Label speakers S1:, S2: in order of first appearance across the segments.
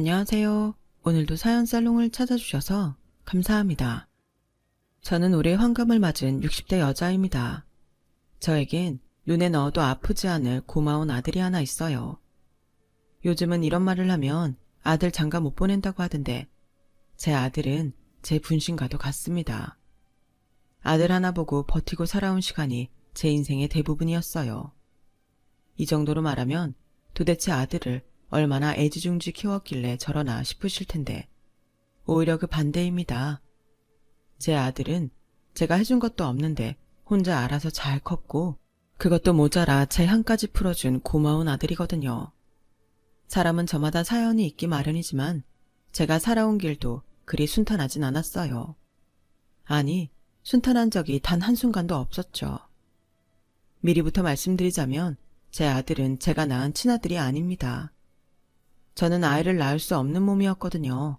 S1: 안녕하세요. 오늘도 사연 살롱을 찾아주셔서 감사합니다. 저는 올해 환갑을 맞은 60대 여자입니다. 저에겐 눈에 넣어도 아프지 않을 고마운 아들이 하나 있어요. 요즘은 이런 말을 하면 아들 장가 못 보낸다고 하던데 제 아들은 제 분신과도 같습니다. 아들 하나 보고 버티고 살아온 시간이 제 인생의 대부분이었어요. 이 정도로 말하면 도대체 아들을 얼마나 애지중지 키웠길래 저러나 싶으실 텐데 오히려 그 반대입니다. 제 아들은 제가 해준 것도 없는데 혼자 알아서 잘 컸고 그것도 모자라 제 한까지 풀어준 고마운 아들이거든요. 사람은 저마다 사연이 있기 마련이지만 제가 살아온 길도 그리 순탄하진 않았어요. 아니, 순탄한 적이 단 한순간도 없었죠. 미리부터 말씀드리자면 제 아들은 제가 낳은 친아들이 아닙니다. 저는 아이를 낳을 수 없는 몸이었거든요.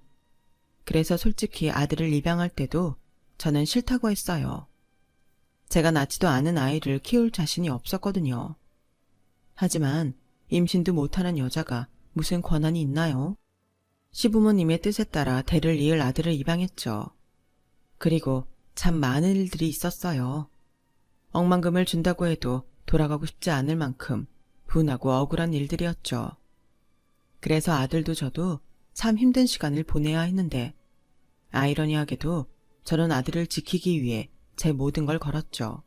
S1: 그래서 솔직히 아들을 입양할 때도 저는 싫다고 했어요. 제가 낳지도 않은 아이를 키울 자신이 없었거든요. 하지만 임신도 못하는 여자가 무슨 권한이 있나요? 시부모님의 뜻에 따라 대를 이을 아들을 입양했죠. 그리고 참 많은 일들이 있었어요. 억만금을 준다고 해도 돌아가고 싶지 않을 만큼 분하고 억울한 일들이었죠. 그래서 아들도 저도 참 힘든 시간을 보내야 했는데 아이러니하게도 저는 아들을 지키기 위해 제 모든 걸 걸었죠.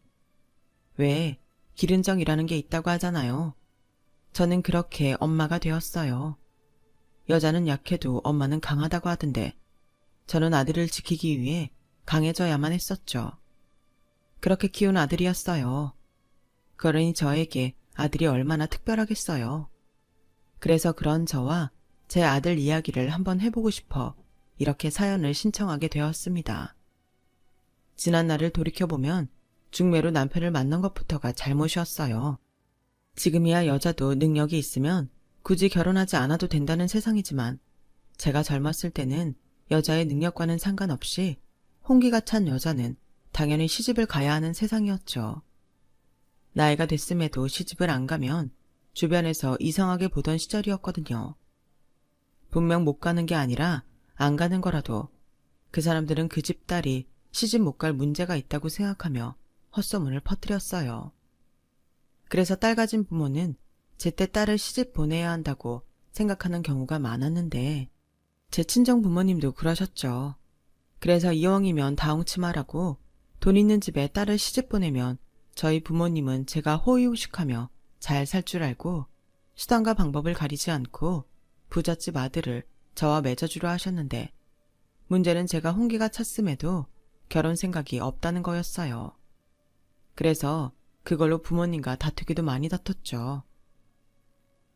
S1: 왜 기른정이라는 게 있다고 하잖아요. 저는 그렇게 엄마가 되었어요. 여자는 약해도 엄마는 강하다고 하던데 저는 아들을 지키기 위해 강해져야만 했었죠. 그렇게 키운 아들이었어요. 그러니 저에게 아들이 얼마나 특별하겠어요. 그래서 그런 저와 제 아들 이야기를 한번 해보고 싶어 이렇게 사연을 신청하게 되었습니다. 지난 날을 돌이켜보면 중매로 남편을 만난 것부터가 잘못이었어요. 지금이야 여자도 능력이 있으면 굳이 결혼하지 않아도 된다는 세상이지만 제가 젊었을 때는 여자의 능력과는 상관없이 홍기가 찬 여자는 당연히 시집을 가야 하는 세상이었죠. 나이가 됐음에도 시집을 안 가면 주변에서 이상하게 보던 시절이었거든요. 분명 못 가는 게 아니라 안 가는 거라도 그 사람들은 그 집 딸이 시집 못 갈 문제가 있다고 생각하며 헛소문을 퍼뜨렸어요. 그래서 딸 가진 부모는 제때 딸을 시집 보내야 한다고 생각하는 경우가 많았는데 제 친정 부모님도 그러셨죠. 그래서 이왕이면 다홍치마라고 돈 있는 집에 딸을 시집 보내면 저희 부모님은 제가 호의호식하며 잘 살 줄 알고 수단과 방법을 가리지 않고 부잣집 아들을 저와 맺어주려 하셨는데 문제는 제가 홍기가 찼음에도 결혼 생각이 없다는 거였어요. 그래서 그걸로 부모님과 다투기도 많이 다퉜죠.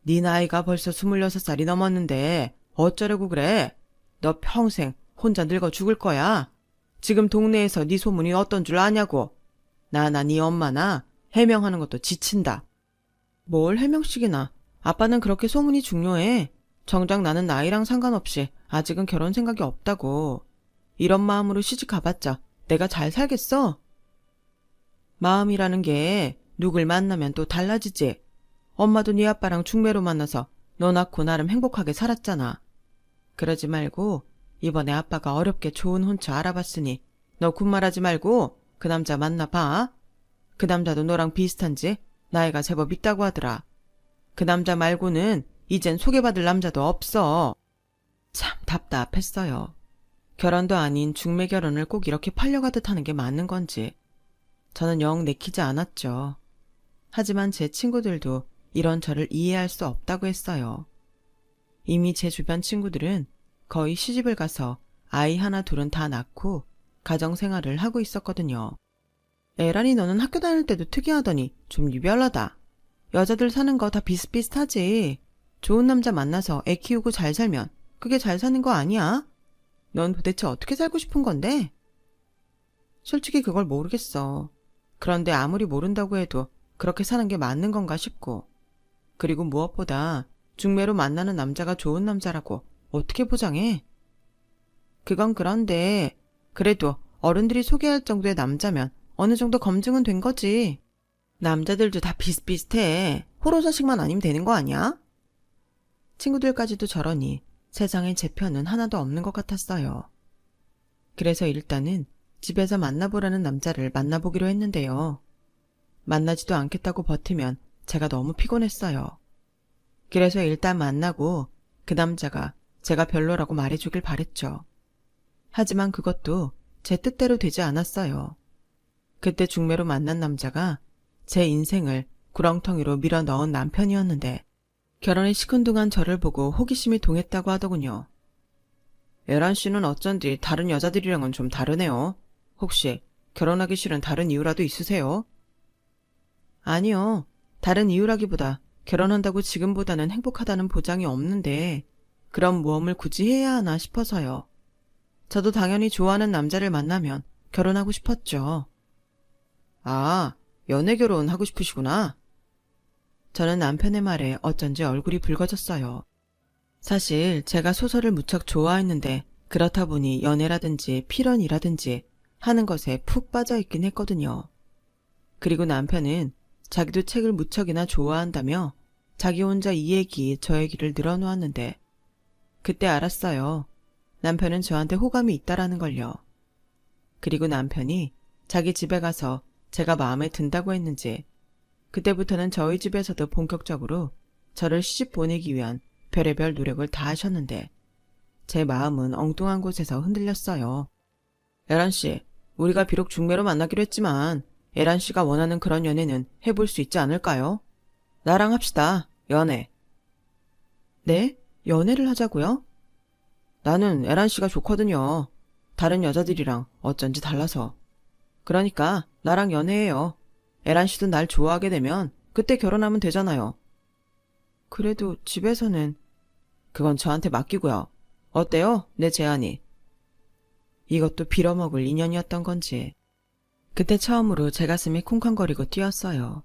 S1: 네 나이가 벌써 26살이 넘었는데 어쩌려고 그래? 너 평생 혼자 늙어 죽을 거야. 지금 동네에서 네 소문이 어떤 줄 아냐고. 나나 네 엄마나 해명하는 것도 지친다. 뭘 해명식이나. 아빠는 그렇게 소문이 중요해. 정작 나는 나이랑 상관없이 아직은 결혼 생각이 없다고. 이런 마음으로 시집 가봤자 내가 잘 살겠어? 마음이라는 게 누굴 만나면 또 달라지지. 엄마도 네 아빠랑 중매로 만나서 너 낳고 나름 행복하게 살았잖아. 그러지 말고 이번에 아빠가 어렵게 좋은 혼처 알아봤으니 너 군말하지 말고 그 남자 만나봐. 그 남자도 너랑 비슷한지 나이가 제법 있다고 하더라. 그 남자 말고는 이젠 소개받을 남자도 없어. 참 답답했어요. 결혼도 아닌 중매 결혼을 꼭 이렇게 팔려가듯 하는 게 맞는 건지. 저는 영 내키지 않았죠. 하지만 제 친구들도 이런 저를 이해할 수 없다고 했어요. 이미 제 주변 친구들은 거의 시집을 가서 아이 하나 둘은 다 낳고 가정생활을 하고 있었거든요. 에라니 너는 학교 다닐 때도 특이하더니 좀 유별나다. 여자들 사는 거 다 비슷비슷하지. 좋은 남자 만나서 애 키우고 잘 살면 그게 잘 사는 거 아니야? 넌 도대체 어떻게 살고 싶은 건데? 솔직히 그걸 모르겠어. 그런데 아무리 모른다고 해도 그렇게 사는 게 맞는 건가 싶고. 그리고 무엇보다 중매로 만나는 남자가 좋은 남자라고 어떻게 보장해? 그건 그런데 그래도 어른들이 소개할 정도의 남자면 어느 정도 검증은 된 거지. 남자들도 다 비슷비슷해. 호로 자식만 아니면 되는 거 아니야? 친구들까지도 저러니 세상에 제 편은 하나도 없는 것 같았어요. 그래서 일단은 집에서 만나보라는 남자를 만나보기로 했는데요. 만나지도 않겠다고 버티면 제가 너무 피곤했어요. 그래서 일단 만나고 그 남자가 제가 별로라고 말해주길 바랬죠. 하지만 그것도 제 뜻대로 되지 않았어요. 그때 중매로 만난 남자가 제 인생을 구렁텅이로 밀어 넣은 남편이었는데 결혼이 시큰둥한 저를 보고 호기심이 동했다고 하더군요. 에란 씨는 어쩐지 다른 여자들이랑은 좀 다르네요. 혹시 결혼하기 싫은 다른 이유라도 있으세요? 아니요. 다른 이유라기보다 결혼한다고 지금보다는 행복하다는 보장이 없는데 그런 모험을 굳이 해야 하나 싶어서요. 저도 당연히 좋아하는 남자를 만나면 결혼하고 싶었죠. 아, 연애 결혼하고 싶으시구나. 저는 남편의 말에 어쩐지 얼굴이 붉어졌어요. 사실 제가 소설을 무척 좋아했는데 그렇다 보니 연애라든지 필연이라든지 하는 것에 푹 빠져있긴 했거든요. 그리고 남편은 자기도 책을 무척이나 좋아한다며 자기 혼자 이 얘기 저 얘기를 늘어놓았는데 그때 알았어요. 남편은 저한테 호감이 있다라는 걸요. 그리고 남편이 자기 집에 가서 제가 마음에 든다고 했는지 그때부터는 저희 집에서도 본격적으로 저를 시집 보내기 위한 별의별 노력을 다 하셨는데 제 마음은 엉뚱한 곳에서 흔들렸어요. 에란 씨, 우리가 비록 중매로 만나기로 했지만 에란 씨가 원하는 그런 연애는 해볼 수 있지 않을까요? 나랑 합시다. 연애. 네? 연애를 하자고요? 나는 에란 씨가 좋거든요. 다른 여자들이랑 어쩐지 달라서. 그러니까 나랑 연애해요. 에란 씨도 날 좋아하게 되면 그때 결혼하면 되잖아요. 그래도 집에서는 그건 저한테 맡기고요. 어때요? 내 제안이. 이것도 빌어먹을 인연이었던 건지. 그때 처음으로 제 가슴이 쿵쾅거리고 뛰었어요.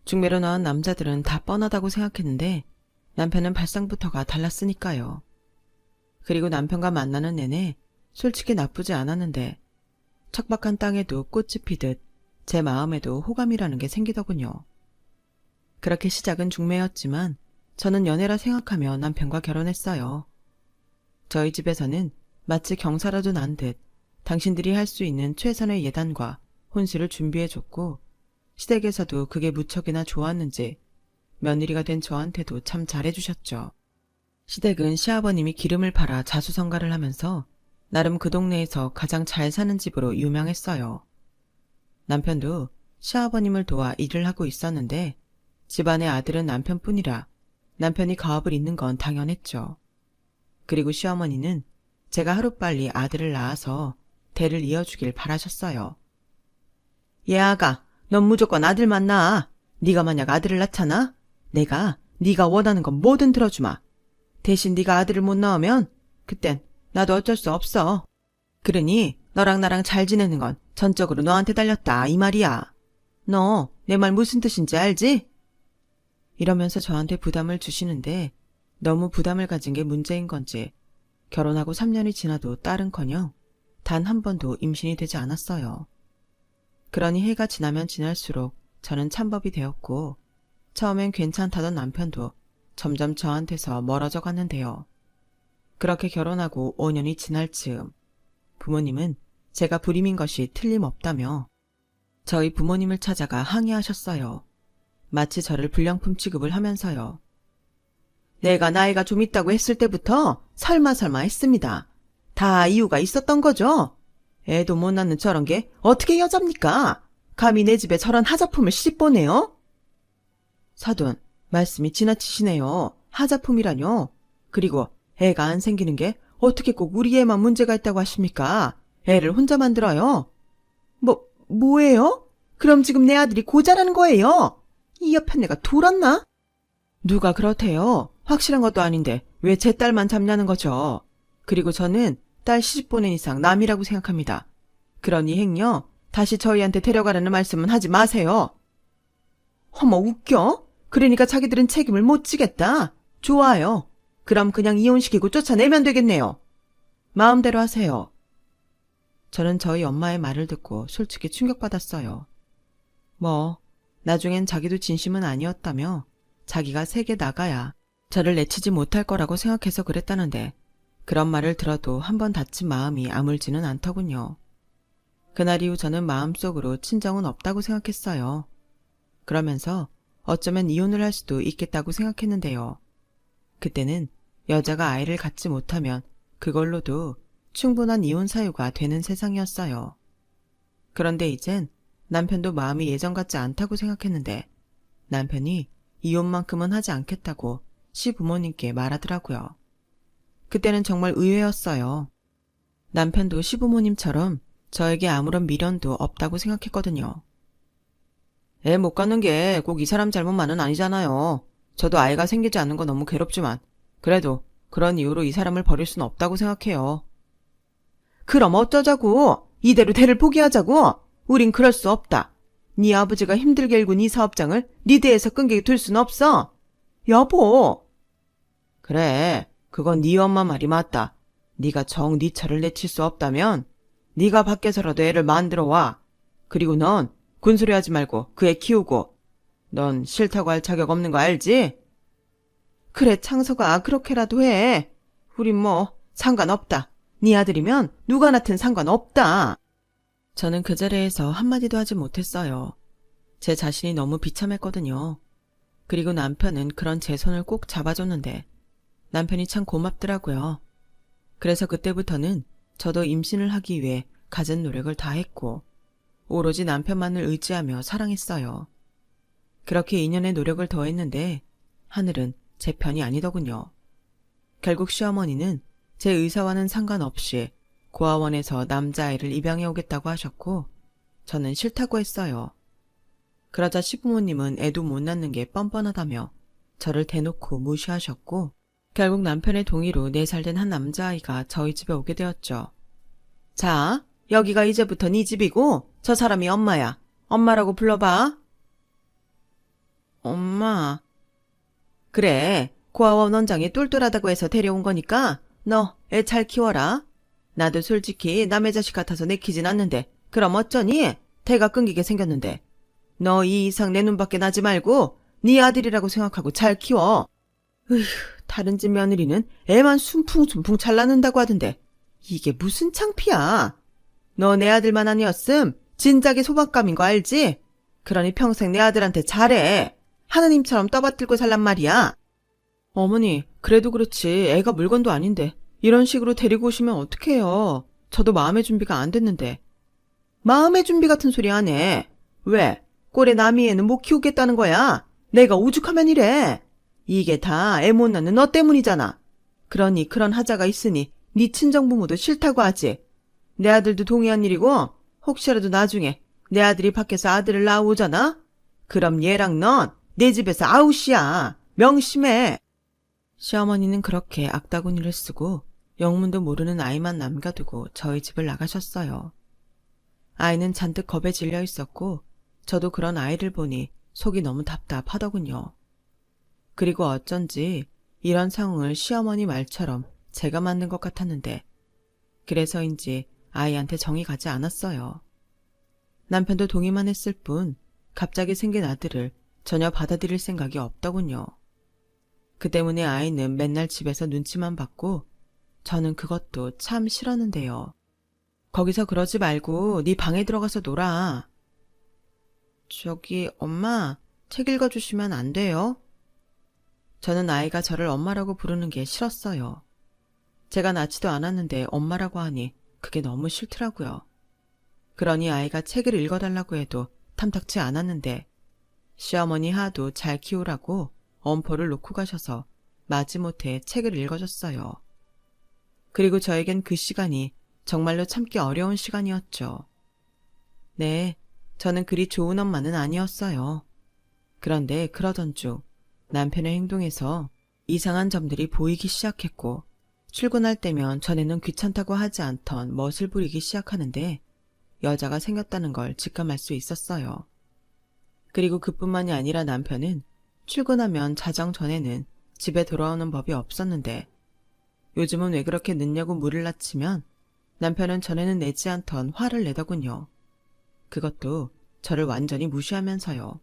S1: 중매로 나온 남자들은 다 뻔하다고 생각했는데 남편은 발상부터가 달랐으니까요. 그리고 남편과 만나는 내내 솔직히 나쁘지 않았는데 척박한 땅에도 꽃이 피듯 제 마음에도 호감이라는 게 생기더군요. 그렇게 시작은 중매였지만 저는 연애라 생각하며 남편과 결혼했어요. 저희 집에서는 마치 경사라도 난 듯 당신들이 할 수 있는 최선의 예단과 혼수를 준비해줬고 시댁에서도 그게 무척이나 좋았는지 며느리가 된 저한테도 참 잘해주셨죠. 시댁은 시아버님이 기름을 팔아 자수성가를 하면서 나름 그 동네에서 가장 잘 사는 집으로 유명했어요. 남편도 시아버님을 도와 일을 하고 있었는데 집안의 아들은 남편뿐이라 남편이 가업을 잇는 건 당연했죠. 그리고 시어머니는 제가 하루빨리 아들을 낳아서 대를 이어주길 바라셨어요. 얘 아가, 넌 무조건 아들만 낳아. 네가 만약 아들을 낳잖아? 내가 네가 원하는 건 뭐든 들어주마. 대신 네가 아들을 못 낳으면 그땐 나도 어쩔 수 없어. 그러니 너랑 나랑 잘 지내는 건 전적으로 너한테 달렸다 이 말이야. 너 내 말 무슨 뜻인지 알지? 이러면서 저한테 부담을 주시는데 너무 부담을 가진 게 문제인 건지 결혼하고 3년이 지나도 딸은커녕 단 한 번도 임신이 되지 않았어요. 그러니 해가 지나면 지날수록 저는 찬법이 되었고 처음엔 괜찮다던 남편도 점점 저한테서 멀어져 갔는데요. 그렇게 결혼하고 5년이 지날 즈음 부모님은 제가 불임인 것이 틀림없다며 저희 부모님을 찾아가 항의하셨어요. 마치 저를 불량품 취급을 하면서요. 내가 나이가 좀 있다고 했을 때부터 설마 했습니다. 다 이유가 있었던 거죠. 애도 못 낳는 저런 게 어떻게 여잡니까? 감히 내 집에 저런 하자품을 씹보내요? 사돈, 말씀이 지나치시네요. 하자품이라뇨. 그리고 애가 안 생기는 게 어떻게 꼭 우리 애만 문제가 있다고 하십니까? 애를 혼자 만들어요. 뭐예요? 그럼 지금 내 아들이 고자라는 거예요? 이 옆에 내가 돌았나? 누가 그렇대요. 확실한 것도 아닌데 왜 제 딸만 잡냐는 거죠. 그리고 저는 딸 시집 보낸 이상 남이라고 생각합니다. 그러니 행여 다시 저희한테 데려가라는 말씀은 하지 마세요. 어머 웃겨? 그러니까 자기들은 책임을 못 지겠다. 좋아요. 그럼 그냥 이혼시키고 쫓아내면 되겠네요. 마음대로 하세요. 저는 저희 엄마의 말을 듣고 솔직히 충격받았어요. 나중엔 자기도 진심은 아니었다며 자기가 세게 나가야 저를 내치지 못할 거라고 생각해서 그랬다는데 그런 말을 들어도 한 번 다친 마음이 아물지는 않더군요. 그날 이후 저는 마음속으로 친정은 없다고 생각했어요. 그러면서 어쩌면 이혼을 할 수도 있겠다고 생각했는데요. 그때는 여자가 아이를 갖지 못하면 그걸로도 충분한 이혼 사유가 되는 세상이었어요. 그런데 이젠 남편도 마음이 예전 같지 않다고 생각했는데 남편이 이혼만큼은 하지 않겠다고 시부모님께 말하더라고요. 그때는 정말 의외였어요. 남편도 시부모님처럼 저에게 아무런 미련도 없다고 생각했거든요. 애 못 갖는 게 꼭 이 사람 잘못만은 아니잖아요. 저도 아이가 생기지 않는 거 너무 괴롭지만 그래도 그런 이유로 이 사람을 버릴 수는 없다고 생각해요. 그럼 어쩌자고? 이대로 대를 포기하자고? 우린 그럴 수 없다. 네 아버지가 힘들게 일군 이 사업장을 네 대에서 끈기게 둘 순 없어. 여보. 그래, 그건 네 엄마 말이 맞다. 네가 정 네 차를 내칠 수 없다면 네가 밖에서라도 애를 만들어 와. 그리고 넌 군소리 하지 말고 그 애 키우고. 넌 싫다고 할 자격 없는 거 알지? 그래, 창서가 그렇게라도 해. 우린 뭐 상관없다. 네 아들이면 누가 낳든 상관없다. 저는 그 자리에서 한마디도 하지 못했어요. 제 자신이 너무 비참했거든요. 그리고 남편은 그런 제 손을 꼭 잡아줬는데 남편이 참 고맙더라고요. 그래서 그때부터는 저도 임신을 하기 위해 갖은 노력을 다했고 오로지 남편만을 의지하며 사랑했어요. 그렇게 2년의 노력을 더했는데 하늘은 제 편이 아니더군요. 결국 시어머니는 제 의사와는 상관없이 고아원에서 남자아이를 입양해 오겠다고 하셨고 저는 싫다고 했어요. 그러자 시부모님은 애도 못 낳는 게 뻔뻔하다며 저를 대놓고 무시하셨고 결국 남편의 동의로 4살 된 한 남자아이가 저희 집에 오게 되었죠. 자, 여기가 이제부터 네 집이고 저 사람이 엄마야. 엄마라고 불러봐. 엄마. 그래, 고아원 원장이 똘똘하다고 해서 데려온 거니까 너 애 잘 키워라. 나도 솔직히 남의 자식 같아서 내키진 않는데 그럼 어쩌니? 대가 끊기게 생겼는데. 너 이 이상 내 눈밖에 나지 말고 네 아들이라고 생각하고 잘 키워. 으휴, 다른 집 며느리는 애만 숨풍숨풍 잘 낳는다고 하던데 이게 무슨 창피야. 너 내 아들만 아니었음 진작에 소박감인 거 알지? 그러니 평생 내 아들한테 잘해. 하느님처럼 떠받들고 살란 말이야. 어머니, 그래도 그렇지 애가 물건도 아닌데 이런 식으로 데리고 오시면 어떡해요. 저도 마음의 준비가 안 됐는데. 마음의 준비 같은 소리 안 해. 왜? 꼴에 남이 애는 못 키우겠다는 거야? 내가 오죽하면 이래. 이게 다 애 못 낳는 너 때문이잖아. 그러니 그런 하자가 있으니 네 친정부모도 싫다고 하지. 내 아들도 동의한 일이고 혹시라도 나중에 내 아들이 밖에서 아들을 낳아오잖아? 그럼 얘랑 넌 내 집에서 아웃이야. 명심해. 시어머니는 그렇게 악다구니를 쓰고 영문도 모르는 아이만 남겨두고 저희 집을 나가셨어요. 아이는 잔뜩 겁에 질려 있었고 저도 그런 아이를 보니 속이 너무 답답하더군요. 그리고 어쩐지 이런 상황을 시어머니 말처럼 제가 만든 것 같았는데 그래서인지 아이한테 정이 가지 않았어요. 남편도 동의만 했을 뿐 갑자기 생긴 아들을 전혀 받아들일 생각이 없더군요. 그 때문에 아이는 맨날 집에서 눈치만 받고 저는 그것도 참 싫었는데요. 거기서 그러지 말고 네 방에 들어가서 놀아. 저기 엄마, 책 읽어주시면 안 돼요? 저는 아이가 저를 엄마라고 부르는 게 싫었어요. 제가 낳지도 않았는데 엄마라고 하니 그게 너무 싫더라고요. 그러니 아이가 책을 읽어달라고 해도 탐탁치 않았는데 시어머니 하도 잘 키우라고 엄포를 놓고 가셔서 마지못해 책을 읽어줬어요. 그리고 저에겐 그 시간이 정말로 참기 어려운 시간이었죠. 네, 저는 그리 좋은 엄마는 아니었어요. 그런데 그러던 중 남편의 행동에서 이상한 점들이 보이기 시작했고 출근할 때면 전에는 귀찮다고 하지 않던 멋을 부리기 시작하는데 여자가 생겼다는 걸 직감할 수 있었어요. 그리고 그뿐만이 아니라 남편은 출근하면 자정 전에는 집에 돌아오는 법이 없었는데 요즘은 왜 그렇게 늦냐고 물을 낮추면 남편은 전에는 내지 않던 화를 내더군요. 그것도 저를 완전히 무시하면서요.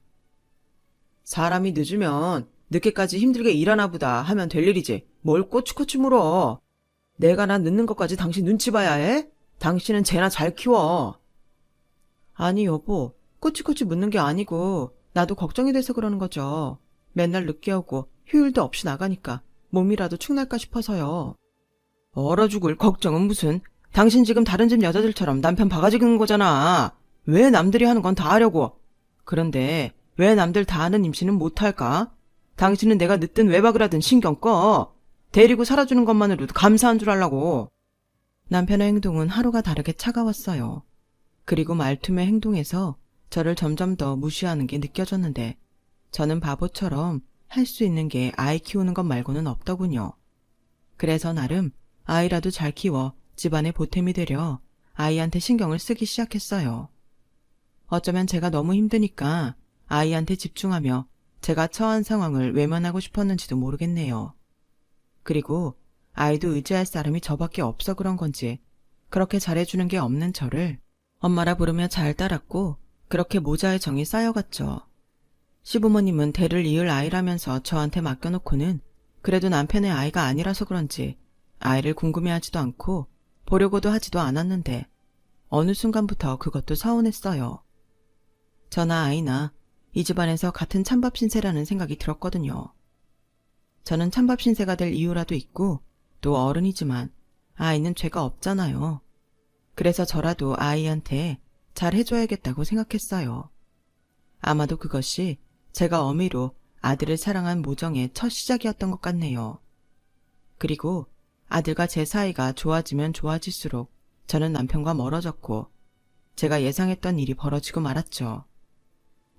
S1: 사람이 늦으면 늦게까지 힘들게 일하나 보다 하면 될 일이지. 뭘 꼬치꼬치 물어. 내가 나 늦는 것까지 당신 눈치 봐야 해? 당신은 쟤나 잘 키워. 아니 여보, 꼬치꼬치 묻는 게 아니고 나도 걱정이 돼서 그러는 거죠. 맨날 늦게 오고 휴일도 없이 나가니까 몸이라도 축날까 싶어서요. 얼어 죽을 걱정은 무슨. 당신 지금 다른 집 여자들처럼 남편 바가지 긁는 거잖아. 왜 남들이 하는 건 다 하려고. 그런데 왜 남들 다 하는 임신은 못할까? 당신은 내가 늦든 외박을 하든 신경 꺼. 데리고 살아주는 것만으로도 감사한 줄 알라고. 남편의 행동은 하루가 다르게 차가웠어요. 그리고 말투며 행동에서 저를 점점 더 무시하는 게 느껴졌는데 저는 바보처럼 할 수 있는 게 아이 키우는 것 말고는 없더군요. 그래서 나름 아이라도 잘 키워 집안의 보탬이 되려 아이한테 신경을 쓰기 시작했어요. 어쩌면 제가 너무 힘드니까 아이한테 집중하며 제가 처한 상황을 외면하고 싶었는지도 모르겠네요. 그리고 아이도 의지할 사람이 저밖에 없어 그런 건지 그렇게 잘해주는 게 없는 저를 엄마라 부르며 잘 따랐고 그렇게 모자의 정이 쌓여갔죠. 시부모님은 대를 이을 아이라면서 저한테 맡겨놓고는 그래도 남편의 아이가 아니라서 그런지 아이를 궁금해하지도 않고 보려고도 하지도 않았는데 어느 순간부터 그것도 서운했어요. 저나 아이나 이 집안에서 같은 찬밥 신세라는 생각이 들었거든요. 저는 찬밥 신세가 될 이유라도 있고 또 어른이지만 아이는 죄가 없잖아요. 그래서 저라도 아이한테 잘 해줘야겠다고 생각했어요. 아마도 그것이 제가 어미로 아들을 사랑한 모정의 첫 시작이었던 것 같네요. 그리고 아들과 제 사이가 좋아지면 좋아질수록 저는 남편과 멀어졌고 제가 예상했던 일이 벌어지고 말았죠.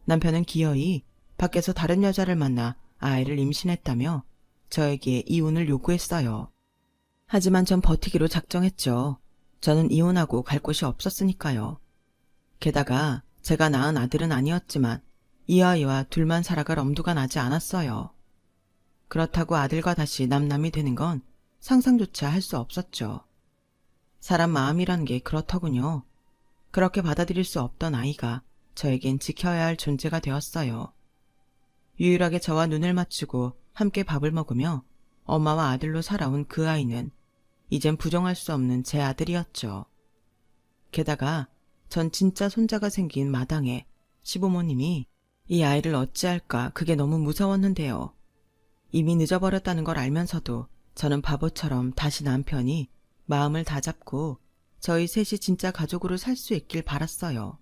S1: 남편은 기어이 밖에서 다른 여자를 만나 아이를 임신했다며 저에게 이혼을 요구했어요. 하지만 전 버티기로 작정했죠. 저는 이혼하고 갈 곳이 없었으니까요. 게다가 제가 낳은 아들은 아니었지만 이 아이와 둘만 살아갈 엄두가 나지 않았어요. 그렇다고 아들과 다시 남남이 되는 건 상상조차 할 수 없었죠. 사람 마음이라는 게 그렇더군요. 그렇게 받아들일 수 없던 아이가 저에겐 지켜야 할 존재가 되었어요. 유일하게 저와 눈을 맞추고 함께 밥을 먹으며 엄마와 아들로 살아온 그 아이는 이젠 부정할 수 없는 제 아들이었죠. 게다가 전 진짜 손자가 생긴 마당에 시부모님이 이 아이를 어찌할까 그게 너무 무서웠는데요. 이미 늦어버렸다는 걸 알면서도 저는 바보처럼 다시 남편이 마음을 다잡고 저희 셋이 진짜 가족으로 살 수 있길 바랐어요.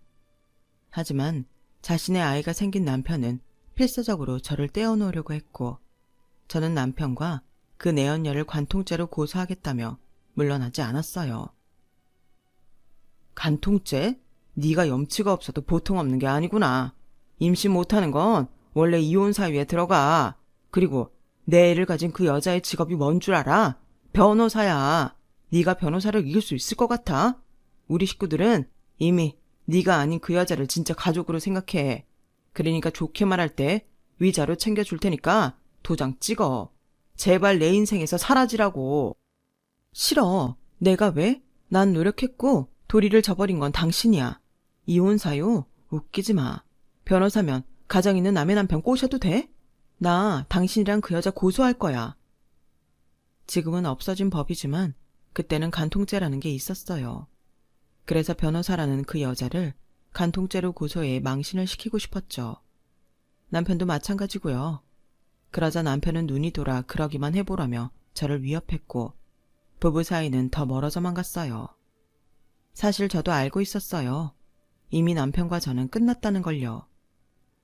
S1: 하지만 자신의 아이가 생긴 남편은 필사적으로 저를 떼어놓으려고 했고 저는 남편과 그 내연녀를 관통죄로 고소하겠다며 물러나지 않았어요. 간통죄? 네가 염치가 없어도 보통 없는 게 아니구나. 임신 못하는 건 원래 이혼 사유에 들어가. 그리고 내 애를 가진 그 여자의 직업이 뭔 줄 알아? 변호사야. 네가 변호사를 이길 수 있을 것 같아? 우리 식구들은 이미 네가 아닌 그 여자를 진짜 가족으로 생각해. 그러니까 좋게 말할 때 위자료 챙겨줄 테니까 도장 찍어. 제발 내 인생에서 사라지라고. 싫어. 내가 왜? 난 노력했고 도리를 저버린 건 당신이야. 이혼 사유? 웃기지 마. 변호사면 가정 있는 남의 남편 꼬셔도 돼? 나 당신이랑 그 여자 고소할 거야. 지금은 없어진 법이지만 그때는 간통죄라는 게 있었어요. 그래서 변호사라는 그 여자를 간통죄로 고소해 망신을 시키고 싶었죠. 남편도 마찬가지고요. 그러자 남편은 눈이 돌아 그러기만 해보라며 저를 위협했고 부부 사이는 더 멀어져만 갔어요. 사실 저도 알고 있었어요. 이미 남편과 저는 끝났다는 걸요.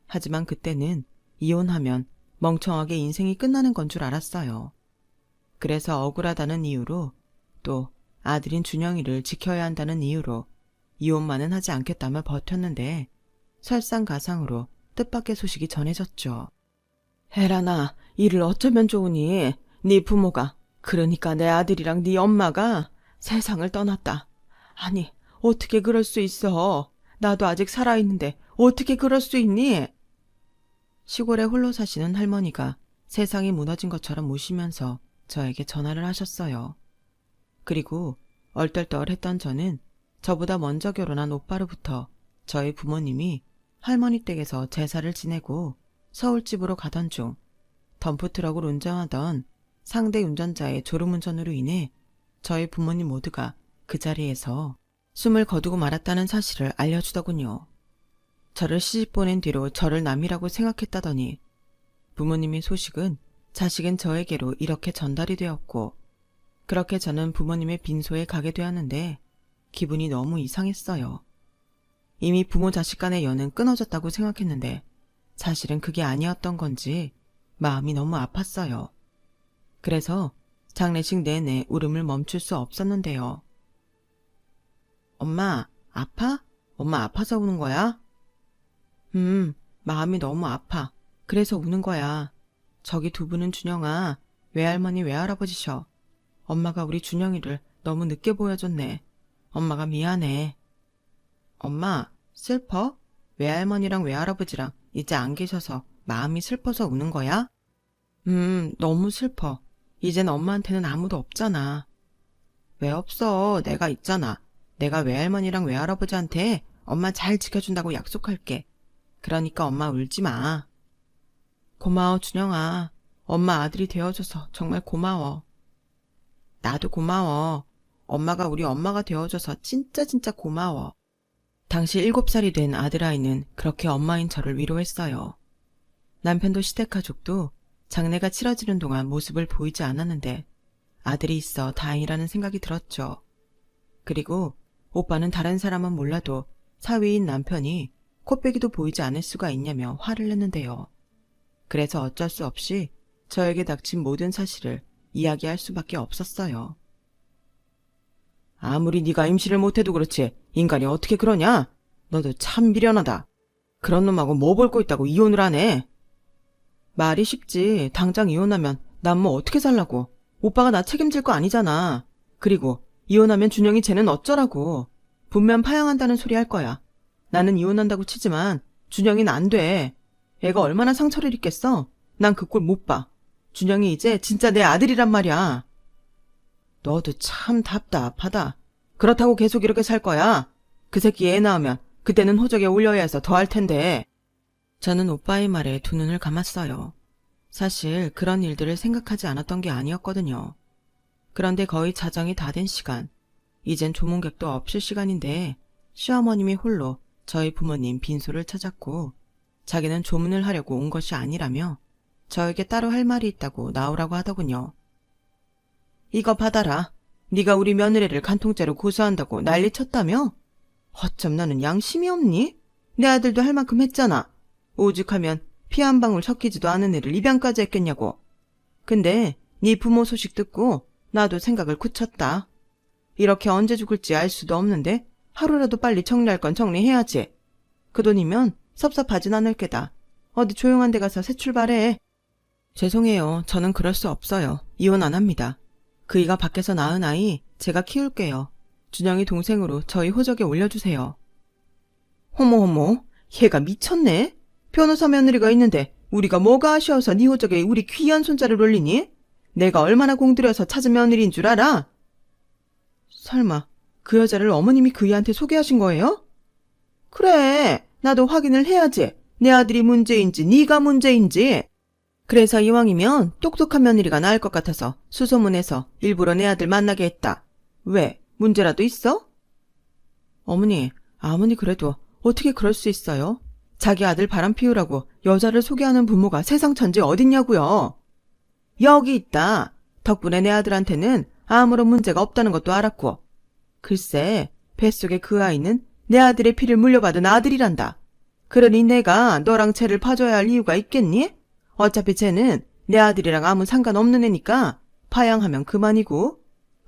S1: 하지만 그때는 이혼하면 멍청하게 인생이 끝나는 건 줄 알았어요. 그래서 억울하다는 이유로 또 아들인 준영이를 지켜야 한다는 이유로 이혼만은 하지 않겠다며 버텼는데 설상가상으로 뜻밖의 소식이 전해졌죠. 혜란아, 이를 어쩌면 좋으니 네 부모가 그러니까 내 아들이랑 네 엄마가 세상을 떠났다. 아니 어떻게 그럴 수 있어. 나도 아직 살아있는데 어떻게 그럴 수 있니? 시골에 홀로 사시는 할머니가 세상이 무너진 것처럼 우시면서 저에게 전화를 하셨어요. 그리고 얼떨떨했던 저는 저보다 먼저 결혼한 오빠로부터 저희 부모님이 할머니 댁에서 제사를 지내고 서울집으로 가던 중 덤프트럭을 운전하던 상대 운전자의 졸음운전으로 인해 저희 부모님 모두가 그 자리에서 숨을 거두고 말았다는 사실을 알려주더군요. 저를 시집 보낸 뒤로 저를 남이라고 생각했다더니 부모님의 소식은 자식인 저에게로 이렇게 전달이 되었고, 그렇게 저는 부모님의 빈소에 가게 되었는데 기분이 너무 이상했어요. 이미 부모 자식 간의 연은 끊어졌다고 생각했는데 사실은 그게 아니었던 건지 마음이 너무 아팠어요. 그래서 장례식 내내 울음을 멈출 수 없었는데요. 엄마, 아파? 엄마 아파서 우는 거야? 마음이 너무 아파. 그래서 우는 거야. 저기 두 분은 준영아, 외할머니 외할아버지셔. 엄마가 우리 준영이를 너무 늦게 보여줬네. 엄마가 미안해. 엄마, 슬퍼? 외할머니랑 외할아버지랑 이제 안 계셔서 마음이 슬퍼서 우는 거야? 너무 슬퍼. 이젠 엄마한테는 아무도 없잖아. 왜 없어? 내가 있잖아. 내가 외할머니랑 외할아버지한테 엄마 잘 지켜준다고 약속할게. 그러니까 엄마 울지 마. 고마워, 준영아. 엄마 아들이 되어줘서 정말 고마워. 나도 고마워. 엄마가 우리 엄마가 되어줘서 진짜 고마워. 당시 7살이 된 아들아이는 그렇게 엄마인 저를 위로했어요. 남편도 시댁가족도 장례가 치러지는 동안 모습을 보이지 않았는데 아들이 있어 다행이라는 생각이 들었죠. 그리고 오빠는 다른 사람은 몰라도 사위인 남편이 코빼기도 보이지 않을 수가 있냐며 화를 냈는데요. 그래서 어쩔 수 없이 저에게 닥친 모든 사실을 이야기할 수밖에 없었어요. 아무리 네가 임신을 못해도 그렇지 인간이 어떻게 그러냐? 너도 참 미련하다. 그런 놈하고 뭐 볼 거 있다고 이혼을 하네. 말이 쉽지. 당장 이혼하면 난 뭐 어떻게 살라고. 오빠가 나 책임질 거 아니잖아. 그리고 이혼하면 준영이 쟤는 어쩌라고. 분명 파양한다는 소리 할 거야. 나는 이혼한다고 치지만 준영이는 안 돼. 애가 얼마나 상처를 입겠어? 난 그 꼴 못 봐. 준영이 이제 진짜 내 아들이란 말이야. 너도 참 답답하다. 그렇다고 계속 이렇게 살 거야? 그 새끼 애 낳으면 그때는 호적에 올려야 해서 더 할 텐데. 저는 오빠의 말에 두 눈을 감았어요. 사실 그런 일들을 생각하지 않았던 게 아니었거든요. 그런데 거의 자정이 다 된 시간, 이젠 조문객도 없을 시간인데 시어머님이 홀로 저희 부모님 빈소를 찾았고 자기는 조문을 하려고 온 것이 아니라며 저에게 따로 할 말이 있다고 나오라고 하더군요. 이거 받아라. 네가 우리 며느리를 간통죄로 고소한다고 난리 쳤다며? 어쩜 너는 양심이 없니? 내 아들도 할 만큼 했잖아. 오죽하면 피 한 방울 섞이지도 않은 애를 입양까지 했겠냐고. 근데 네 부모 소식 듣고 나도 생각을 굳혔다. 이렇게 언제 죽을지 알 수도 없는데 하루라도 빨리 정리할 건 정리해야지. 그 돈이면 섭섭하진 않을 게다. 어디 조용한 데 가서 새 출발해. 죄송해요. 저는 그럴 수 없어요. 이혼 안 합니다. 그이가 밖에서 낳은 아이 제가 키울게요. 준영이 동생으로 저희 호적에 올려주세요. 어머, 얘가 미쳤네. 변호사 며느리가 있는데 우리가 뭐가 아쉬워서 네 호적에 우리 귀한 손자를 올리니? 내가 얼마나 공들여서 찾은 며느리인 줄 알아? 설마 그 여자를 어머님이 그이한테 소개하신 거예요? 그래, 나도 확인을 해야지. 내 아들이 문제인지 네가 문제인지. 그래서 이왕이면 똑똑한 며느리가 나을 것 같아서 수소문해서 일부러 내 아들 만나게 했다. 왜? 문제라도 있어? 어머니, 아무리 그래도 어떻게 그럴 수 있어요? 자기 아들 바람 피우라고 여자를 소개하는 부모가 세상 천지 어딨냐고요. 여기 있다. 덕분에 내 아들한테는 아무런 문제가 없다는 것도 알았고. 글쎄, 뱃속에 그 아이는 내 아들의 피를 물려받은 아들이란다. 그러니 내가 너랑 쟤를 봐줘야 할 이유가 있겠니? 어차피 쟤는 내 아들이랑 아무 상관없는 애니까 파양하면 그만이고,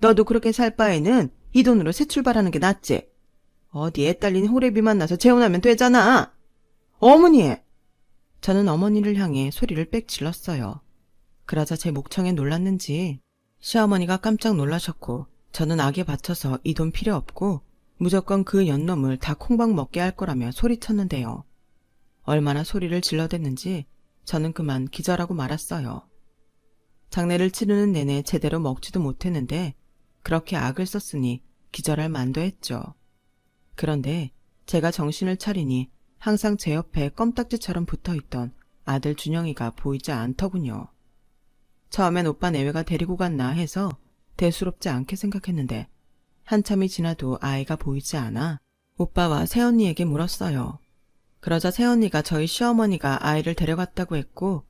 S1: 너도 그렇게 살 바에는 이 돈으로 새 출발하는 게 낫지. 어디 애 딸린 호래비 만나서 재혼하면 되잖아. 어머니! 저는 어머니를 향해 소리를 빽 질렀어요. 그러자 제 목청에 놀랐는지 시어머니가 깜짝 놀라셨고 저는 악에 받쳐서 이 돈 필요 없고 무조건 그 연놈을 다 콩밥 먹게 할 거라며 소리쳤는데요. 얼마나 소리를 질러댔는지 저는 그만 기절하고 말았어요. 장례를 치르는 내내 제대로 먹지도 못했는데 그렇게 악을 썼으니 기절할 만도 했죠. 그런데 제가 정신을 차리니 항상 제 옆에 껌딱지처럼 붙어있던 아들 준영이가 보이지 않더군요. 처음엔 오빠 내외가 데리고 갔나 해서 대수롭지 않게 생각했는데 한참이 지나도 아이가 보이지 않아 오빠와 새언니에게 물었어요. 그러자 새언니가 저희 시어머니가 아이를 데려갔다고 했고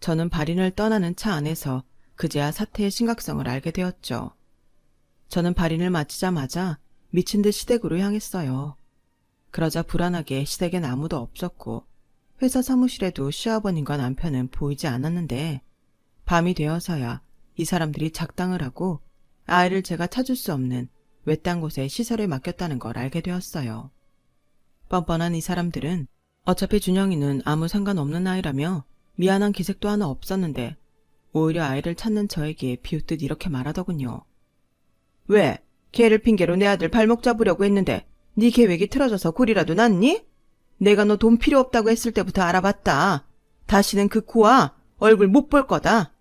S1: 저는 발인을 떠나는 차 안에서 그제야 사태의 심각성을 알게 되었죠. 저는 발인을 마치자마자 미친 듯 시댁으로 향했어요. 그러자 불안하게 시댁엔 아무도 없었고 회사 사무실에도 시아버님과 남편은 보이지 않았는데 밤이 되어서야 이 사람들이 작당을 하고 아이를 제가 찾을 수 없는 외딴 곳에 시설에 맡겼다는 걸 알게 되었어요. 뻔뻔한 이 사람들은 어차피 준영이는 아무 상관없는 아이라며 미안한 기색도 하나 없었는데 오히려 아이를 찾는 저에게 비웃듯 이렇게 말하더군요. 왜? 걔를 핑계로 내 아들 발목 잡으려고 했는데 네 계획이 틀어져서 굴이라도 났니? 내가 너 돈 필요 없다고 했을 때부터 알아봤다. 다시는 그 코와 얼굴 못 볼 거다.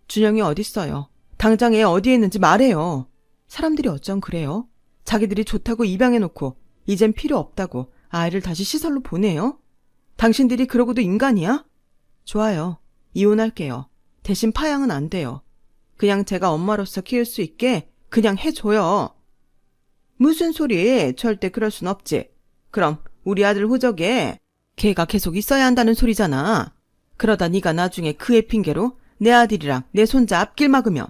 S1: 준영이 어딨어요? 당장 애 어디에 있는지 말해요. 사람들이 어쩜 그래요? 자기들이 좋다고 입양해놓고 이젠 필요 없다고 아이를 다시 시설로 보내요? 당신들이 그러고도 인간이야? 좋아요. 이혼할게요. 대신 파양은 안 돼요. 그냥 제가 엄마로서 키울 수 있게 그냥 해줘요. 무슨 소리? 절대 그럴 순 없지. 그럼 우리 아들 후적에 걔가 계속 있어야 한다는 소리잖아. 그러다 네가 나중에 그 애 핑계로 내 아들이랑 내 손자 앞길 막으면.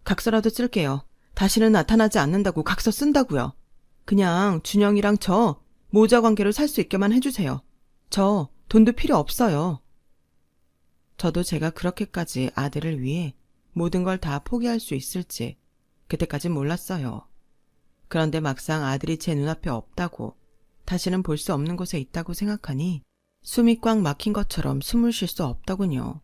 S1: 각서라도 쓸게요. 다시는 나타나지 않는다고 각서 쓴다고요. 그냥 준영이랑 저 모자 관계로 살 수 있게만 해주세요. 저 돈도 필요 없어요. 저도 제가 그렇게까지 아들을 위해 모든 걸 다 포기할 수 있을지 그때까진 몰랐어요. 그런데 막상 아들이 제 눈앞에 없다고 다시는 볼 수 없는 곳에 있다고 생각하니 숨이 꽉 막힌 것처럼 숨을 쉴 수 없더군요.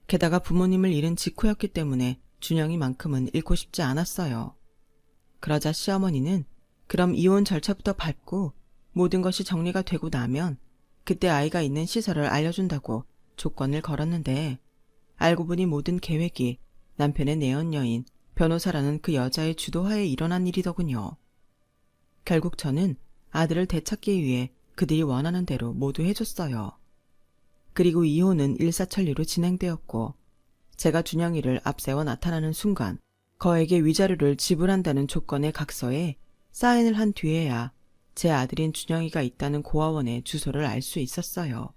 S1: 게다가 부모님을 잃은 직후였기 때문에 준영이만큼은 잃고 싶지 않았어요. 그러자 시어머니는 그럼 이혼 절차부터 밟고 모든 것이 정리가 되고 나면 그때 아이가 있는 시설을 알려준다고 조건을 걸었는데 알고 보니 모든 계획이 남편의 내연녀인 변호사라는 그 여자의 주도하에 일어난 일이더군요. 결국 저는 아들을 되찾기 위해 그들이 원하는 대로 모두 해줬어요. 그리고 이혼은 일사천리로 진행되었고 제가 준영이를 앞세워 나타나는 순간 거액의 위자료를 지불한다는 조건의 각서에 사인을 한 뒤에야 제 아들인 준영이가 있다는 고아원의 주소를 알 수 있었어요.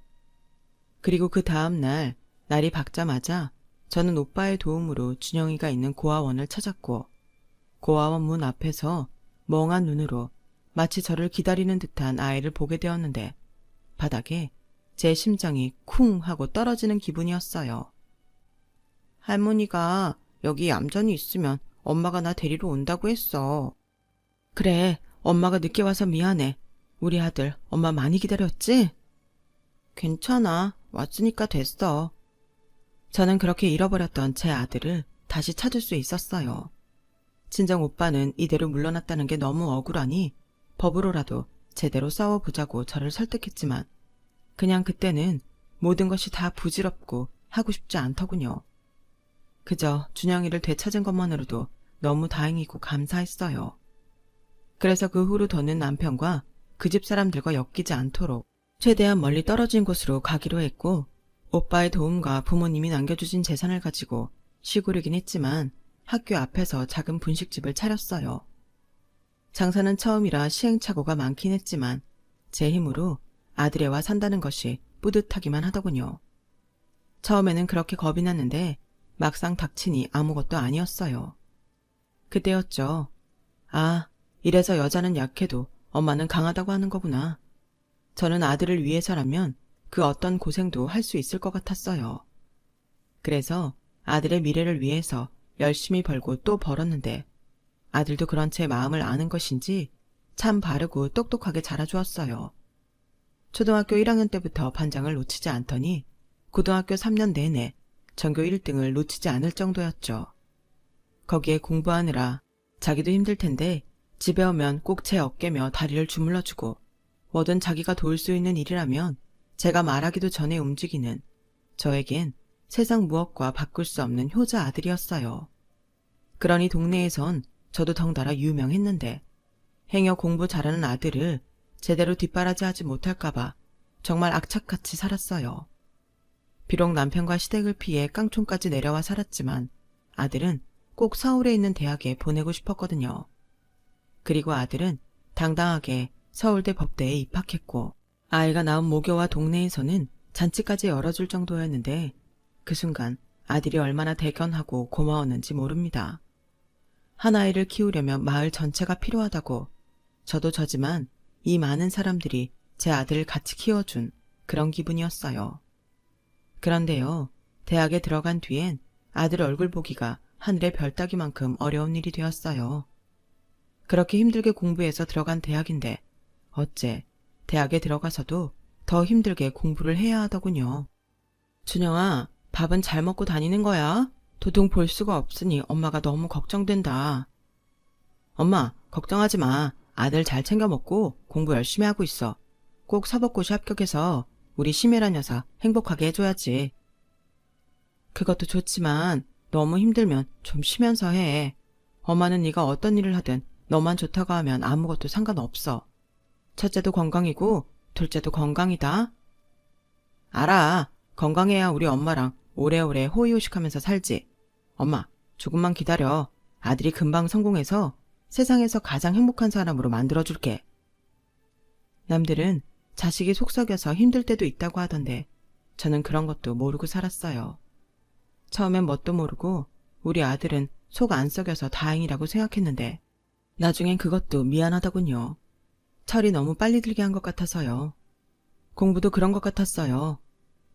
S1: 그리고 그 다음 날 날이 밝자마자 저는 오빠의 도움으로 준영이가 있는 고아원을 찾았고 고아원 문 앞에서 멍한 눈으로 마치 저를 기다리는 듯한 아이를 보게 되었는데 바닥에 제 심장이 쿵 하고 떨어지는 기분이었어요. 할머니가 여기 얌전히 있으면 엄마가 나 데리러 온다고 했어. 그래, 엄마가 늦게 와서 미안해. 우리 아들 엄마 많이 기다렸지? 괜찮아. 왔으니까 됐어. 저는 그렇게 잃어버렸던 제 아들을 다시 찾을 수 있었어요. 친정 오빠는 이대로 물러났다는 게 너무 억울하니 법으로라도 제대로 싸워보자고 저를 설득했지만 그냥 그때는 모든 것이 다 부질없고 하고 싶지 않더군요. 그저 준영이를 되찾은 것만으로도 너무 다행이고 감사했어요. 그래서 그 후로 더는 남편과 그 집 사람들과 엮이지 않도록 최대한 멀리 떨어진 곳으로 가기로 했고 오빠의 도움과 부모님이 남겨주신 재산을 가지고 시골이긴 했지만 학교 앞에서 작은 분식집을 차렸어요. 장사는 처음이라 시행착오가 많긴 했지만 제 힘으로 아들애와 산다는 것이 뿌듯하기만 하더군요. 처음에는 그렇게 겁이 났는데 막상 닥치니 아무것도 아니었어요. 그때였죠. 아, 이래서 여자는 약해도 엄마는 강하다고 하는 거구나. 저는 아들을 위해서라면 그 어떤 고생도 할 수 있을 것 같았어요. 그래서 아들의 미래를 위해서 열심히 벌고 또 벌었는데 아들도 그런 제 마음을 아는 것인지 참 바르고 똑똑하게 자라주었어요. 초등학교 1학년 때부터 반장을 놓치지 않더니 고등학교 3년 내내 전교 1등을 놓치지 않을 정도였죠. 거기에 공부하느라 자기도 힘들 텐데 집에 오면 꼭 제 어깨며 다리를 주물러주고 뭐든 자기가 도울 수 있는 일이라면 제가 말하기도 전에 움직이는 저에겐 세상 무엇과 바꿀 수 없는 효자 아들이었어요. 그러니 동네에선 저도 덩달아 유명했는데 행여 공부 잘하는 아들을 제대로 뒷바라지하지 못할까봐 정말 악착같이 살았어요. 비록 남편과 시댁을 피해 깡촌까지 내려와 살았지만 아들은 꼭 서울에 있는 대학에 보내고 싶었거든요. 그리고 아들은 당당하게 서울대 법대에 입학했고 아이가 낳은 모교와 동네에서는 잔치까지 열어줄 정도였는데 그 순간 아들이 얼마나 대견하고 고마웠는지 모릅니다. 한 아이를 키우려면 마을 전체가 필요하다고 저도 저지만 이 많은 사람들이 제 아들을 같이 키워준 그런 기분이었어요. 그런데요, 대학에 들어간 뒤엔 아들 얼굴 보기가 하늘의 별 따기만큼 어려운 일이 되었어요. 그렇게 힘들게 공부해서 들어간 대학인데 어째 대학에 들어가서도 더 힘들게 공부를 해야 하더군요. 준영아, 밥은 잘 먹고 다니는 거야? 도통 볼 수가 없으니 엄마가 너무 걱정된다. 엄마, 걱정하지 마. 아들 잘 챙겨 먹고 공부 열심히 하고 있어. 꼭 사법고시 합격해서 우리 심혜란 여사 행복하게 해줘야지. 그것도 좋지만 너무 힘들면 좀 쉬면서 해. 엄마는 네가 어떤 일을 하든 너만 좋다고 하면 아무것도 상관없어. 첫째도 건강이고 둘째도 건강이다. 알아. 건강해야 우리 엄마랑 오래오래 호의호식하면서 살지. 엄마, 조금만 기다려. 아들이 금방 성공해서 세상에서 가장 행복한 사람으로 만들어줄게. 남들은 자식이 속썩여서 힘들 때도 있다고 하던데 저는 그런 것도 모르고 살았어요. 처음엔 뭣도 모르고 우리 아들은 속 안 썩여서 다행이라고 생각했는데 나중엔 그것도 미안하더군요. 철이 너무 빨리 들게 한 것 같아서요. 공부도 그런 것 같았어요.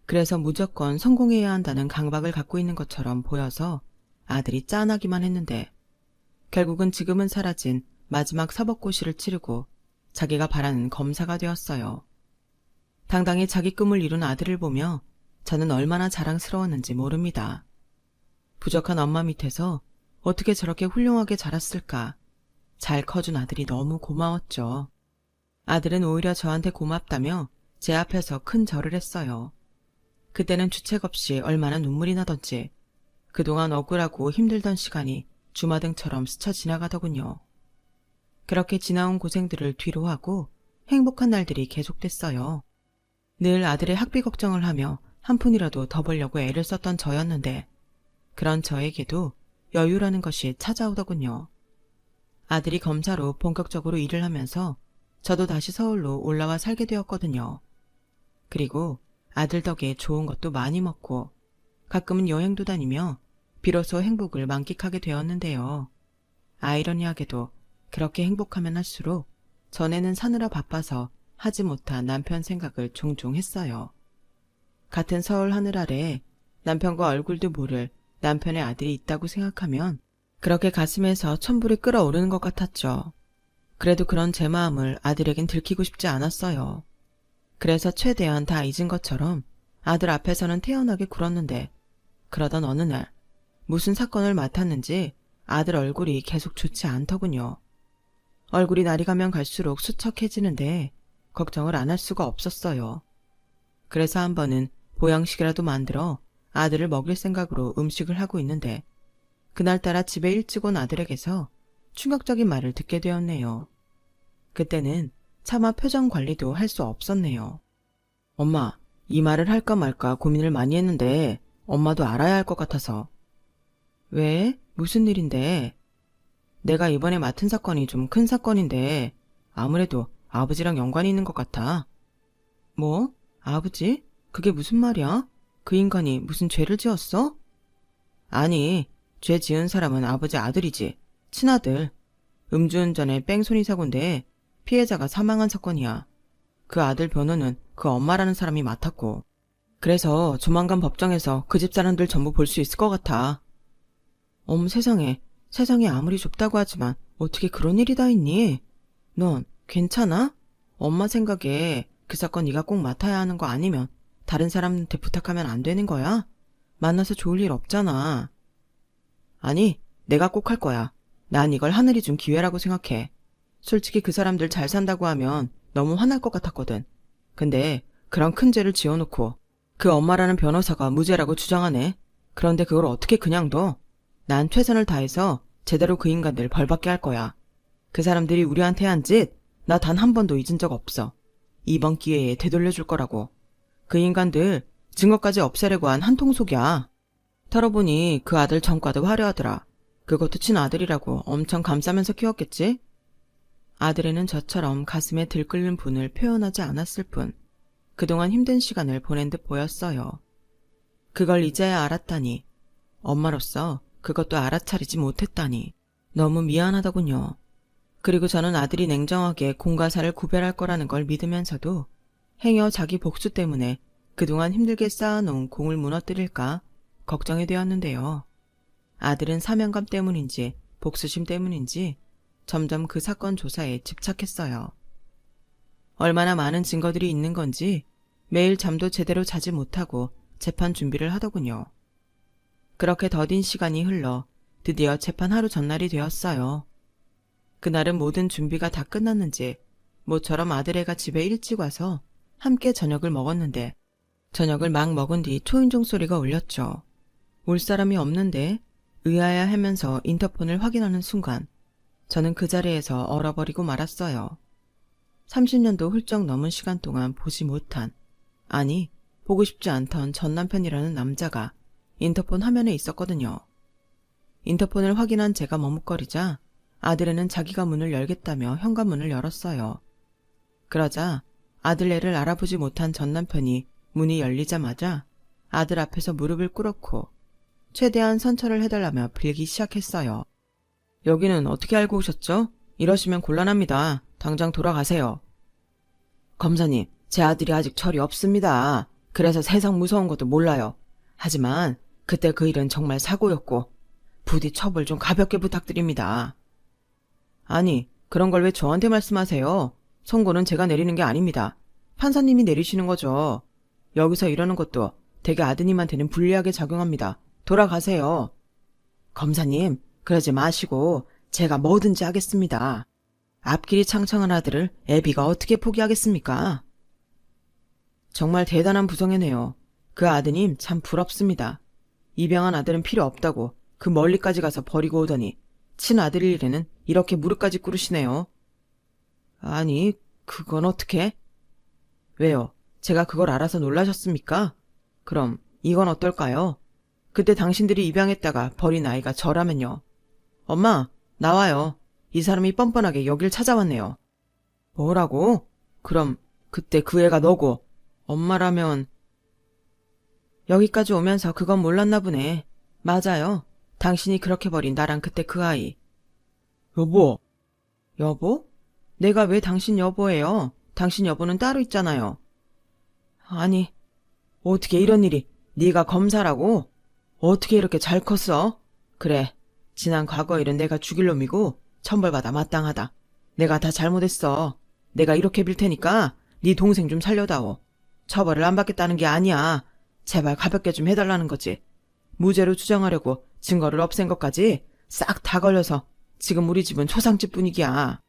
S1: 그래서 무조건 성공해야 한다는 강박을 갖고 있는 것처럼 보여서 아들이 짠하기만 했는데 결국은 지금은 사라진 마지막 사법고시를 치르고 자기가 바라는 검사가 되었어요. 당당히 자기 꿈을 이룬 아들을 보며 저는 얼마나 자랑스러웠는지 모릅니다. 부족한 엄마 밑에서 어떻게 저렇게 훌륭하게 자랐을까. 잘 커준 아들이 너무 고마웠죠. 아들은 오히려 저한테 고맙다며 제 앞에서 큰 절을 했어요. 그때는 주책 없이 얼마나 눈물이 나던지 그동안 억울하고 힘들던 시간이 주마등처럼 스쳐 지나가더군요. 그렇게 지나온 고생들을 뒤로 하고 행복한 날들이 계속됐어요. 늘 아들의 학비 걱정을 하며 한 푼이라도 더 벌려고 애를 썼던 저였는데 그런 저에게도 여유라는 것이 찾아오더군요. 아들이 검사로 본격적으로 일을 하면서 저도 다시 서울로 올라와 살게 되었거든요. 그리고 아들 덕에 좋은 것도 많이 먹고 가끔은 여행도 다니며 비로소 행복을 만끽하게 되었는데요. 아이러니하게도 그렇게 행복하면 할수록 전에는 사느라 바빠서 하지 못한 남편 생각을 종종 했어요. 같은 서울 하늘 아래에 남편과 얼굴도 모를 남편의 아들이 있다고 생각하면 그렇게 가슴에서 천불이 끓어오르는 것 같았죠. 그래도 그런 제 마음을 아들에겐 들키고 싶지 않았어요. 그래서 최대한 다 잊은 것처럼 아들 앞에서는 태연하게 굴었는데 그러던 어느 날 무슨 사건을 맡았는지 아들 얼굴이 계속 좋지 않더군요. 얼굴이 날이 가면 갈수록 수척해지는데 걱정을 안 할 수가 없었어요. 그래서 한 번은 보양식이라도 만들어 아들을 먹일 생각으로 음식을 하고 있는데 그날따라 집에 일찍 온 아들에게서 충격적인 말을 듣게 되었네요. 그때는 차마 표정 관리도 할 수 없었네요. 엄마, 이 말을 할까 말까 고민을 많이 했는데 엄마도 알아야 할 것 같아서. 왜? 무슨 일인데? 내가 이번에 맡은 사건이 좀 큰 사건인데 아무래도 아버지랑 연관이 있는 것 같아. 뭐? 아버지? 그게 무슨 말이야? 그 인간이 무슨 죄를 지었어? 아니, 죄 지은 사람은 아버지 아들이지. 친아들. 음주운전에 뺑소니 사고인데 피해자가 사망한 사건이야. 그 아들 변호는 그 엄마라는 사람이 맡았고. 그래서 조만간 법정에서 그 집 사람들 전부 볼 수 있을 것 같아. 어머 세상에. 세상이 아무리 좁다고 하지만 어떻게 그런 일이 다 있니? 넌 괜찮아? 엄마 생각에 그 사건 네가 꼭 맡아야 하는 거 아니면 다른 사람한테 부탁하면 안 되는 거야? 만나서 좋을 일 없잖아. 아니, 내가 꼭 할 거야. 난 이걸 하늘이 준 기회라고 생각해. 솔직히 그 사람들 잘 산다고 하면 너무 화날 것 같았거든. 근데 그런 큰 죄를 지어놓고 그 엄마라는 변호사가 무죄라고 주장하네. 그런데 그걸 어떻게 그냥 둬? 난 최선을 다해서 제대로 그 인간들 벌받게 할 거야. 그 사람들이 우리한테 한 짓 나 단 한 번도 잊은 적 없어. 이번 기회에 되돌려줄 거라고. 그 인간들 증거까지 없애려고 한 한통속이야. 털어보니 그 아들 전과도 화려하더라. 그것도 친아들이라고 엄청 감싸면서 키웠겠지? 아들에는 저처럼 가슴에 들끓는 분을 표현하지 않았을 뿐 그동안 힘든 시간을 보낸 듯 보였어요. 그걸 이제야 알았다니, 엄마로서 그것도 알아차리지 못했다니 너무 미안하더군요. 그리고 저는 아들이 냉정하게 공과 사를 구별할 거라는 걸 믿으면서도 행여 자기 복수 때문에 그동안 힘들게 쌓아놓은 공을 무너뜨릴까 걱정이 되었는데요. 아들은 사명감 때문인지 복수심 때문인지 점점 그 사건 조사에 집착했어요. 얼마나 많은 증거들이 있는 건지 매일 잠도 제대로 자지 못하고 재판 준비를 하더군요. 그렇게 더딘 시간이 흘러 드디어 재판 하루 전날이 되었어요. 그날은 모든 준비가 다 끝났는지 모처럼 아들애가 집에 일찍 와서 함께 저녁을 먹었는데 저녁을 막 먹은 뒤 초인종 소리가 울렸죠. 올 사람이 없는데 의아해 하면서 인터폰을 확인하는 순간 저는 그 자리에서 얼어버리고 말았어요. 30년도 훌쩍 넘은 시간 동안 보지 못한, 아니 보고 싶지 않던 전 남편이라는 남자가 인터폰 화면에 있었거든요. 인터폰을 확인한 제가 머뭇거리자 아들애는 자기가 문을 열겠다며 현관문을 열었어요. 그러자 아들애를 알아보지 못한 전 남편이 문이 열리자마자 아들 앞에서 무릎을 꿇었고 최대한 선처를 해달라며 빌기 시작했어요. 여기는 어떻게 알고 오셨죠? 이러시면 곤란합니다. 당장 돌아가세요. 검사님, 제 아들이 아직 철이 없습니다. 그래서 세상 무서운 것도 몰라요. 하지만 그때 그 일은 정말 사고였고 부디 처벌 좀 가볍게 부탁드립니다. 아니, 그런 걸 왜 저한테 말씀하세요? 선고는 제가 내리는 게 아닙니다. 판사님이 내리시는 거죠. 여기서 이러는 것도 되게 아드님한테는 불리하게 작용합니다. 돌아가세요. 검사님, 그러지 마시고 제가 뭐든지 하겠습니다. 앞길이 창창한 아들을 애비가 어떻게 포기하겠습니까? 정말 대단한 부성애네요. 그 아드님 참 부럽습니다. 입양한 아들은 필요 없다고 그 멀리까지 가서 버리고 오더니 친아들일 일에는 이렇게 무릎까지 꿇으시네요. 아니, 그건 어떻게? 왜요? 제가 그걸 알아서 놀라셨습니까? 그럼 이건 어떨까요? 그때 당신들이 입양했다가 버린 아이가 저라면요. 엄마, 나와요. 이 사람이 뻔뻔하게 여길 찾아왔네요. 뭐라고? 그럼 그때 그 애가 너고 엄마라면... 여기까지 오면서 그건 몰랐나 보네. 맞아요. 당신이 그렇게 버린 나랑 그때 그 아이. 여보. 여보? 내가 왜 당신 여보예요? 당신 여보는 따로 있잖아요. 아니, 어떻게 이런 일이... 네가 검사라고? 어떻게 이렇게 잘 컸어? 그래, 지난 과거 일은 내가 죽일 놈이고 천벌받아 마땅하다. 내가 다 잘못했어. 내가 이렇게 빌 테니까 네 동생 좀 살려다오. 처벌을 안 받겠다는 게 아니야. 제발 가볍게 좀 해달라는 거지. 무죄로 추정하려고 증거를 없앤 것까지 싹 다 걸려서 지금 우리 집은 초상집 분위기야.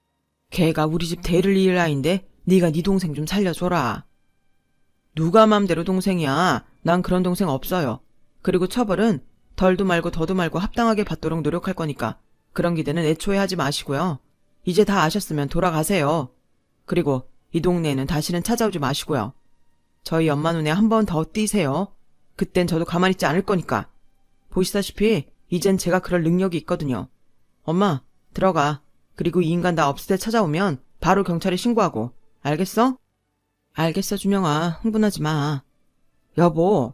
S1: 걔가 우리 집 대를 이을 아이인데 네가 네 동생 좀 살려줘라. 누가 맘대로 동생이야. 난 그런 동생 없어요. 그리고 처벌은 덜도 말고 더도 말고 합당하게 받도록 노력할 거니까 그런 기대는 애초에 하지 마시고요. 이제 다 아셨으면 돌아가세요. 그리고 이 동네에는 다시는 찾아오지 마시고요. 저희 엄마 눈에 한 번 더 띄세요. 그땐 저도 가만히 있지 않을 거니까. 보시다시피 이젠 제가 그럴 능력이 있거든요. 엄마, 들어가. 그리고 이 인간 나 없을 때 찾아오면 바로 경찰에 신고하고. 알겠어? 알겠어, 준영아. 흥분하지 마. 여보.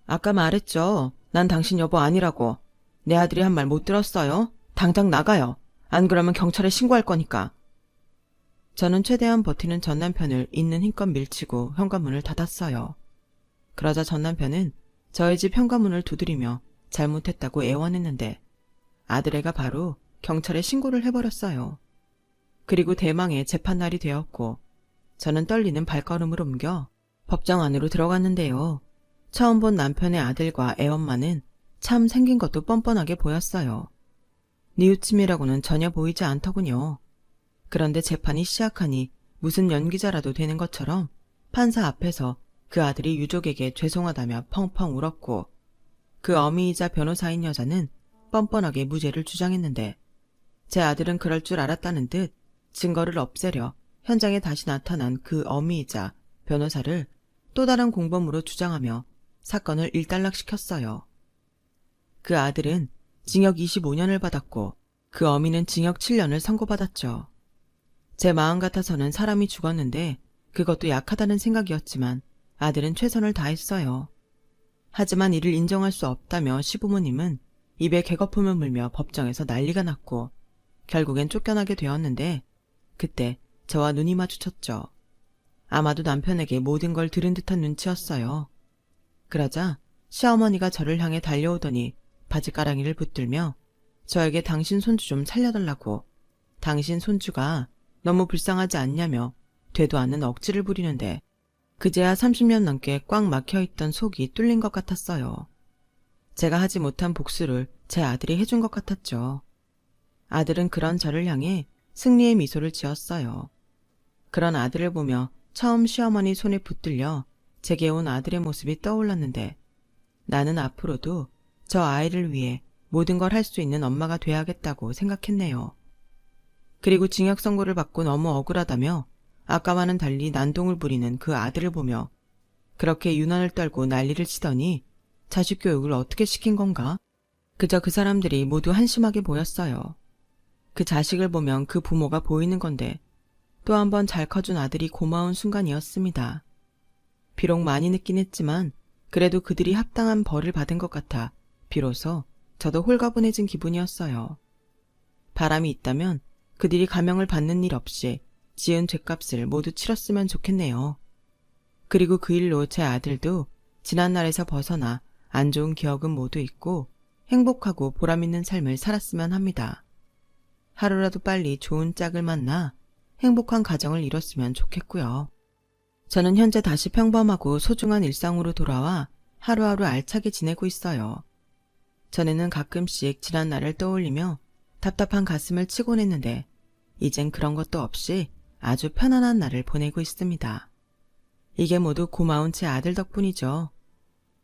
S1: 아까 말했죠. 난 당신 여보 아니라고. 내 아들이 한 말 못 들었어요? 당장 나가요. 안 그러면 경찰에 신고할 거니까. 저는 최대한 버티는 전 남편을 있는 힘껏 밀치고 현관문을 닫았어요. 그러자 전 남편은 저희 집 현관문을 두드리며 잘못했다고 애원했는데 아들애가 바로 경찰에 신고를 해버렸어요. 그리고 대망의 재판날이 되었고 저는 떨리는 발걸음을 옮겨 법정 안으로 들어갔는데요. 처음 본 남편의 아들과 애엄마는 참 생긴 것도 뻔뻔하게 보였어요. 뉘우침이라고는 전혀 보이지 않더군요. 그런데 재판이 시작하니 무슨 연기자라도 되는 것처럼 판사 앞에서 그 아들이 유족에게 죄송하다며 펑펑 울었고 그 어미이자 변호사인 여자는 뻔뻔하게 무죄를 주장했는데 제 아들은 그럴 줄 알았다는 듯 증거를 없애려 현장에 다시 나타난 그 어미이자 변호사를 또 다른 공범으로 주장하며 사건을 일단락시켰어요. 그 아들은 징역 25년을 받았고 그 어미는 징역 7년을 선고받았죠. 제 마음 같아서는 사람이 죽었는데 그것도 약하다는 생각이었지만 아들은 최선을 다했어요. 하지만 이를 인정할 수 없다며 시부모님은 입에 개거품을 물며 법정에서 난리가 났고 결국엔 쫓겨나게 되었는데 그때 저와 눈이 마주쳤죠. 아마도 남편에게 모든 걸 들은 듯한 눈치였어요. 그러자 시어머니가 저를 향해 달려오더니 바지가랑이를 붙들며 저에게 당신 손주 좀 살려달라고, 당신 손주가 너무 불쌍하지 않냐며 되도 않는 억지를 부리는데 그제야 30년 넘게 꽉 막혀있던 속이 뚫린 것 같았어요. 제가 하지 못한 복수를 제 아들이 해준 것 같았죠. 아들은 그런 저를 향해 승리의 미소를 지었어요. 그런 아들을 보며 처음 시어머니 손에 붙들려 제게 온 아들의 모습이 떠올랐는데 나는 앞으로도 저 아이를 위해 모든 걸 할 수 있는 엄마가 돼야겠다고 생각했네요. 그리고 징역 선고를 받고 너무 억울하다며 아까와는 달리 난동을 부리는 그 아들을 보며 그렇게 유난을 떨고 난리를 치더니 자식 교육을 어떻게 시킨 건가? 그저 그 사람들이 모두 한심하게 보였어요. 그 자식을 보면 그 부모가 보이는 건데 또 한 번 잘 커준 아들이 고마운 순간이었습니다. 비록 많이 늦긴 했지만 그래도 그들이 합당한 벌을 받은 것 같아 비로소 저도 홀가분해진 기분이었어요. 바람이 있다면 그들이 감형을 받는 일 없이 지은 죄값을 모두 치렀으면 좋겠네요. 그리고 그 일로 제 아들도 지난날에서 벗어나 안 좋은 기억은 모두 잊고 행복하고 보람있는 삶을 살았으면 합니다. 하루라도 빨리 좋은 짝을 만나 행복한 가정을 이뤘으면 좋겠고요. 저는 현재 다시 평범하고 소중한 일상으로 돌아와 하루하루 알차게 지내고 있어요. 전에는 가끔씩 지난날을 떠올리며 답답한 가슴을 치곤 했는데 이젠 그런 것도 없이 아주 편안한 날을 보내고 있습니다. 이게 모두 고마운 제 아들 덕분이죠.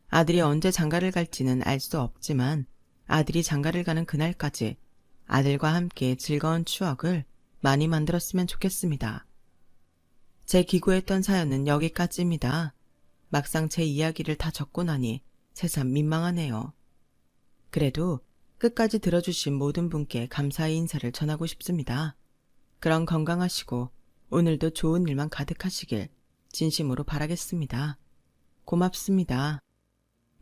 S1: 아들이 언제 장가를 갈지는 알 수 없지만 아들이 장가를 가는 그날까지 아들과 함께 즐거운 추억을 많이 만들었으면 좋겠습니다. 제 기고했던 사연은 여기까지입니다. 막상 제 이야기를 다 적고 나니 새삼 민망하네요. 그래도 끝까지 들어주신 모든 분께 감사의 인사를 전하고 싶습니다. 그럼 건강하시고 오늘도 좋은 일만 가득하시길 진심으로 바라겠습니다. 고맙습니다.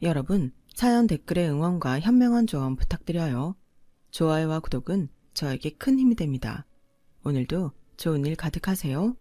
S1: 여러분, 사연 댓글에 응원과 현명한 조언 부탁드려요. 좋아요와 구독은 저에게 큰 힘이 됩니다. 오늘도 좋은 일 가득하세요.